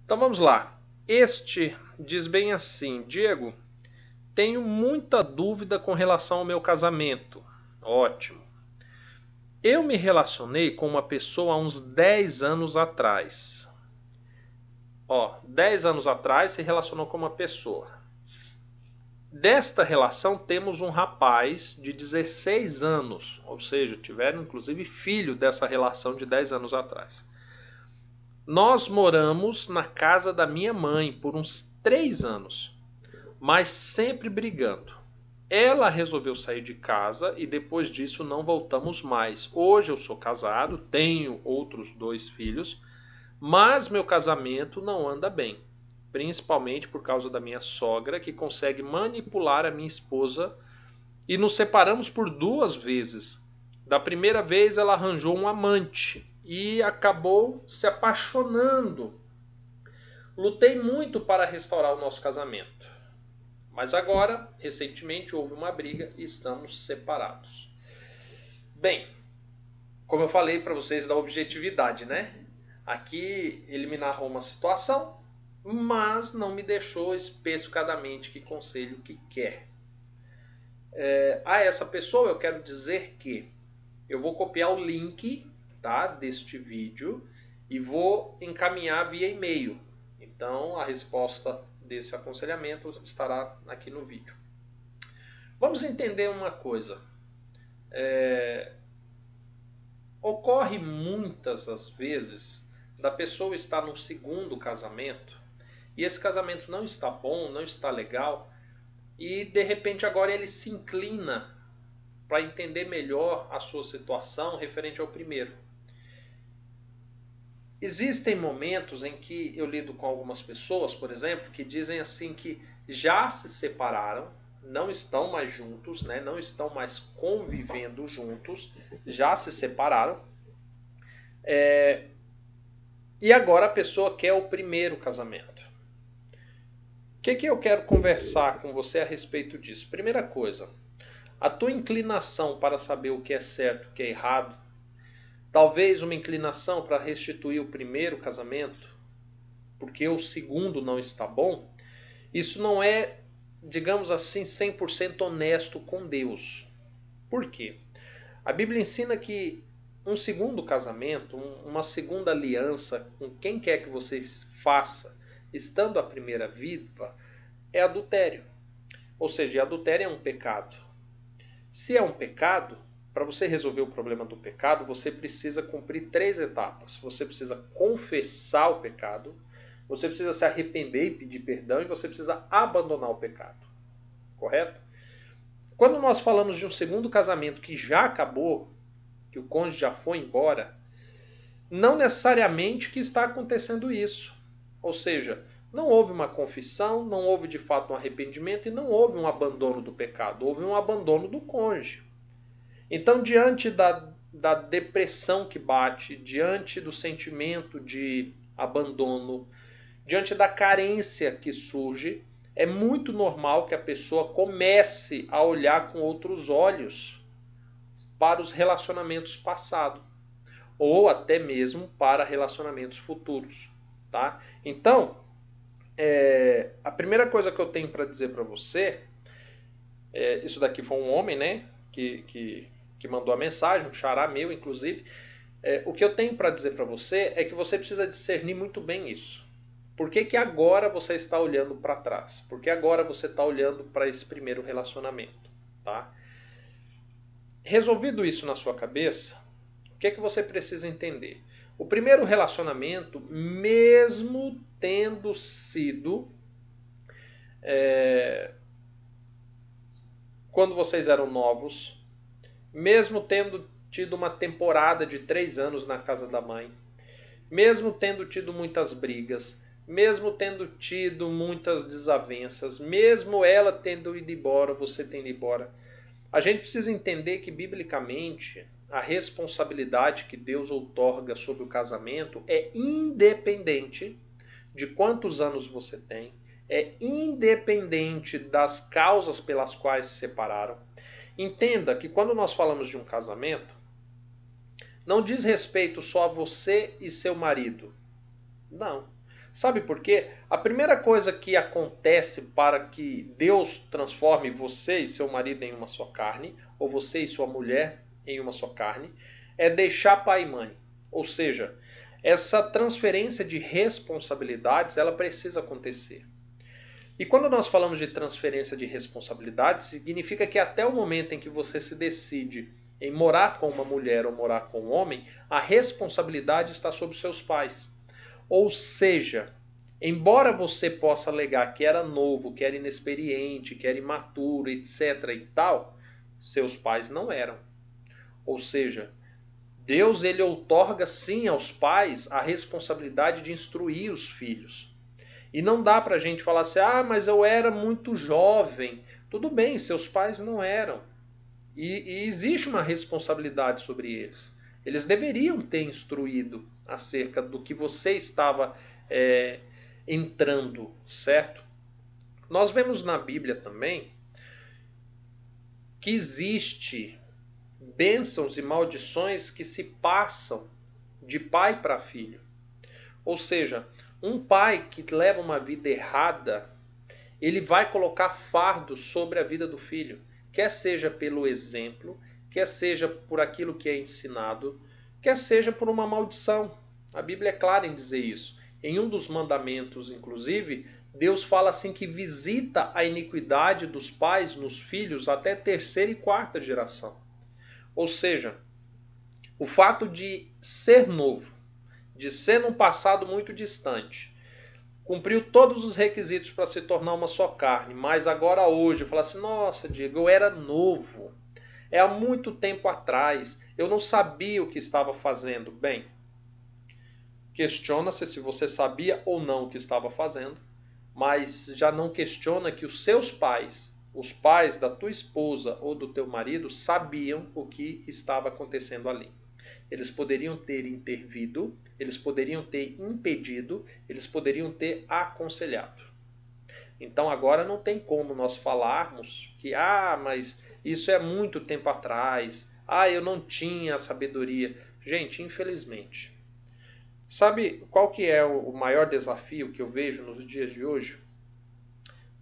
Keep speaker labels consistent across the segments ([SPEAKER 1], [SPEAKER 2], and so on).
[SPEAKER 1] Então vamos lá. Este diz bem assim: Diego, tenho muita dúvida com relação ao meu casamento. Ótimo. Eu me relacionei com uma pessoa há uns 10 anos atrás. 10 anos atrás se relacionou com uma pessoa. Desta relação temos um rapaz de 16 anos, ou seja, tiveram inclusive filho dessa relação de 10 anos atrás. Nós moramos na casa da minha mãe por uns 3 anos, mas sempre brigando. Ela resolveu sair de casa e depois disso não voltamos mais. Hoje eu sou casado, tenho outros 2 filhos, mas meu casamento não anda bem. Principalmente por causa da minha sogra, que consegue manipular a minha esposa, e nos separamos por 2 vezes. Da primeira vez ela arranjou um amante e acabou se apaixonando. Lutei muito para restaurar o nosso casamento. Mas agora, recentemente, houve uma briga e estamos separados. Bem, como eu falei para vocês da objetividade, né? Aqui ele me narrou uma situação, mas não me deixou especificadamente que conselho que quer. A essa pessoa eu quero dizer que eu vou copiar o link, tá, deste vídeo e vou encaminhar via e-mail. Então a resposta desse aconselhamento estará aqui no vídeo. Vamos entender uma coisa. Ocorre muitas das vezes da pessoa estar no segundo casamento e esse casamento não está bom, não está legal, e de repente agora ele se inclina para entender melhor a sua situação referente ao primeiro. Existem momentos em que eu lido com algumas pessoas, por exemplo, que dizem assim que já se separaram, não estão mais juntos, né? Não estão mais convivendo juntos, já se separaram, e agora a pessoa quer o primeiro casamento. O que eu quero conversar com você a respeito disso? Primeira coisa, a tua inclinação para saber o que é certo e o que é errado, talvez uma inclinação para restituir o primeiro casamento, porque o segundo não está bom, isso não é, digamos assim, 100% honesto com Deus. Por quê? A Bíblia ensina que um segundo casamento, uma segunda aliança com quem quer que você faça, estando à primeira viva, é adultério. Ou seja, adultério é um pecado. Se é um pecado, para você resolver o problema do pecado, você precisa cumprir 3 etapas. Você precisa confessar o pecado, você precisa se arrepender e pedir perdão, e você precisa abandonar o pecado. Correto? Quando nós falamos de um segundo casamento que já acabou, que o cônjuge já foi embora, não necessariamente que está acontecendo isso. Ou seja, não houve uma confissão, não houve de fato um arrependimento e não houve um abandono do pecado, houve um abandono do cônjuge. Então, diante da depressão que bate, diante do sentimento de abandono, diante da carência que surge, é muito normal que a pessoa comece a olhar com outros olhos para os relacionamentos passados, ou até mesmo para relacionamentos futuros. Tá? Então, a primeira coisa que eu tenho para dizer para você, isso daqui foi um homem, né, que mandou a mensagem, um xará meu, inclusive. O que eu tenho para dizer para você é que você precisa discernir muito bem isso. Por que agora você está olhando para trás? Por que agora você está olhando para esse primeiro relacionamento? Tá? Resolvido isso na sua cabeça, o que você precisa entender? O primeiro relacionamento, mesmo tendo sido quando vocês eram novos, mesmo tendo tido uma temporada de 3 anos na casa da mãe, mesmo tendo tido muitas brigas, mesmo tendo tido muitas desavenças, mesmo ela tendo ido embora, você tendo ido embora, a gente precisa entender que, biblicamente, a responsabilidade que Deus outorga sobre o casamento é independente de quantos anos você tem, é independente das causas pelas quais se separaram. Entenda que quando nós falamos de um casamento, não diz respeito só a você e seu marido. Não. Sabe por quê? A primeira coisa que acontece para que Deus transforme você e seu marido em uma só carne, ou você e sua mulher em uma só carne, é deixar pai e mãe. Ou seja, essa transferência de responsabilidades, ela precisa acontecer. E quando nós falamos de transferência de responsabilidades, significa que até o momento em que você se decide em morar com uma mulher ou morar com um homem, a responsabilidade está sobre seus pais. Ou seja, embora você possa alegar que era novo, que era inexperiente, que era imaturo, etc. e tal, seus pais não eram. Ou seja, Deus ele outorga sim aos pais a responsabilidade de instruir os filhos. E não dá para a gente falar assim, mas eu era muito jovem. Tudo bem, seus pais não eram. E existe uma responsabilidade sobre eles. Eles deveriam ter instruído acerca do que você estava entrando, certo? Nós vemos na Bíblia também que existe bênçãos e maldições que se passam de pai para filho. Ou seja, um pai que leva uma vida errada, ele vai colocar fardo sobre a vida do filho. Quer seja pelo exemplo, quer seja por aquilo que é ensinado, quer seja por uma maldição. A Bíblia é clara em dizer isso. Em um dos mandamentos, inclusive, Deus fala assim que visita a iniquidade dos pais nos filhos até terceira e quarta geração. Ou seja, o fato de ser novo, de ser num passado muito distante, cumpriu todos os requisitos para se tornar uma só carne, mas agora hoje, fala assim, nossa, Diego, eu era novo, é há muito tempo atrás, eu não sabia o que estava fazendo. Bem, questiona-se se você sabia ou não o que estava fazendo, mas já não questiona que os seus pais, os pais da tua esposa ou do teu marido, sabiam o que estava acontecendo ali. Eles poderiam ter intervido, eles poderiam ter impedido, eles poderiam ter aconselhado. Então agora não tem como nós falarmos que, mas isso é muito tempo atrás, eu não tinha sabedoria. Gente, infelizmente. Sabe qual que é o maior desafio que eu vejo nos dias de hoje?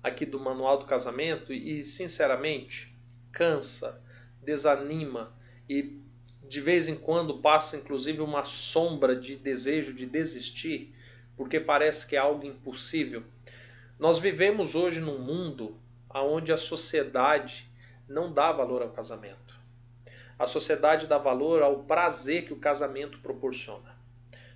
[SPEAKER 1] Aqui do Manual do Casamento, e sinceramente, cansa, desanima e de vez em quando passa inclusive uma sombra de desejo de desistir, porque parece que é algo impossível. Nós vivemos hoje num mundo onde a sociedade não dá valor ao casamento. A sociedade dá valor ao prazer que o casamento proporciona.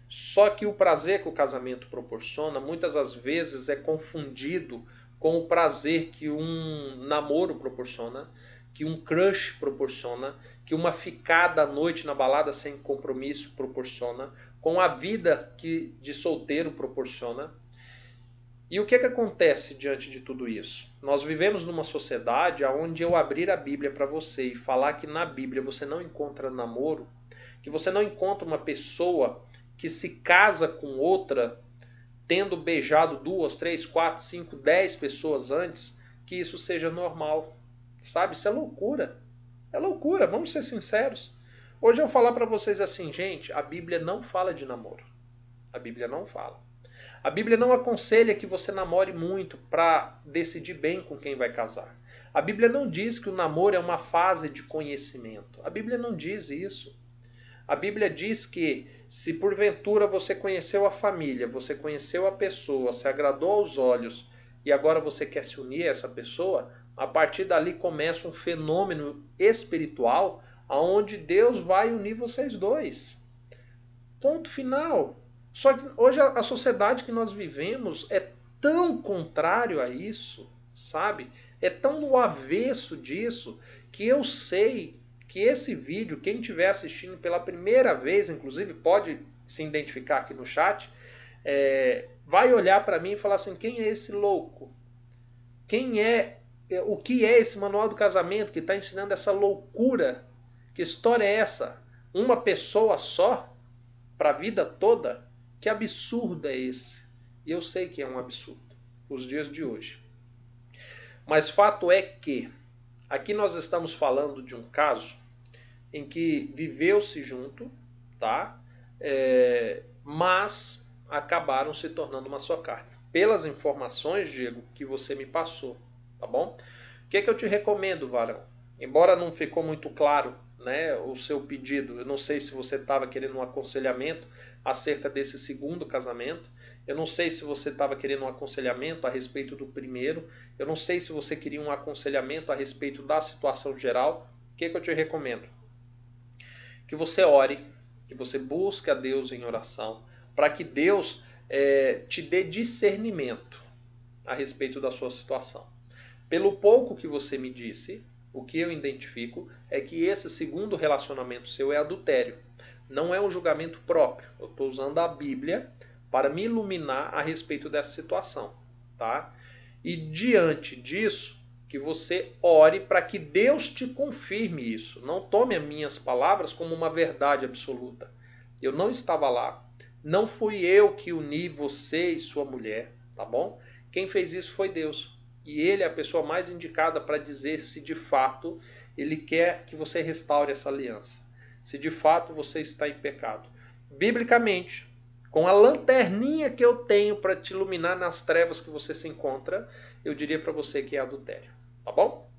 [SPEAKER 1] Só que o prazer que o casamento proporciona muitas das vezes é confundido com o prazer que um namoro proporciona, que um crush proporciona, que uma ficada à noite na balada sem compromisso proporciona, com a vida que de solteiro proporciona. E o que acontece diante de tudo isso? Nós vivemos numa sociedade onde eu abrir a Bíblia para você e falar que na Bíblia você não encontra namoro, que você não encontra uma pessoa que se casa com outra tendo beijado 2, 3, 4, 5, 10 pessoas antes, que isso seja normal. Sabe? Isso é loucura. É loucura, vamos ser sinceros. Hoje eu vou falar para vocês assim, gente, a Bíblia não fala de namoro. A Bíblia não fala. A Bíblia não aconselha que você namore muito para decidir bem com quem vai casar. A Bíblia não diz que o namoro é uma fase de conhecimento. A Bíblia não diz isso. A Bíblia diz que se porventura você conheceu a família, você conheceu a pessoa, se agradou aos olhos e agora você quer se unir a essa pessoa, a partir dali começa um fenômeno espiritual onde Deus vai unir vocês dois. Ponto final. Só que hoje a sociedade que nós vivemos é tão contrário a isso, sabe? É tão no avesso disso que eu sei que esse vídeo, quem estiver assistindo pela primeira vez, inclusive pode se identificar aqui no chat, vai olhar para mim e falar assim, quem é esse louco? O que é esse manual do casamento que está ensinando essa loucura? Que história é essa? Uma pessoa só para a vida toda? Que absurdo é esse? E eu sei que é um absurdo, os dias de hoje. Mas fato é que aqui nós estamos falando de um caso em que viveu-se junto, tá? Mas acabaram se tornando uma só carne. Pelas informações, Diego, que você me passou, tá bom? O que eu te recomendo, varão? Embora não ficou muito claro, né, o seu pedido, eu não sei se você estava querendo um aconselhamento acerca desse segundo casamento, eu não sei se você estava querendo um aconselhamento a respeito do primeiro, eu não sei se você queria um aconselhamento a respeito da situação geral. O que eu te recomendo? Que você ore, que você busque a Deus em oração, para que Deus te dê discernimento a respeito da sua situação. Pelo pouco que você me disse, o que eu identifico é que esse segundo relacionamento seu é adultério. Não é um julgamento próprio. Eu estou usando a Bíblia para me iluminar a respeito dessa situação, tá? E diante disso, que você ore para que Deus te confirme isso. Não tome as minhas palavras como uma verdade absoluta. Eu não estava lá. Não fui eu que uni você e sua mulher, tá bom? Quem fez isso foi Deus. E Ele é a pessoa mais indicada para dizer se de fato Ele quer que você restaure essa aliança. Se de fato você está em pecado. Biblicamente, com a lanterninha que eu tenho para te iluminar nas trevas que você se encontra, eu diria para você que é adultério. Tá bom?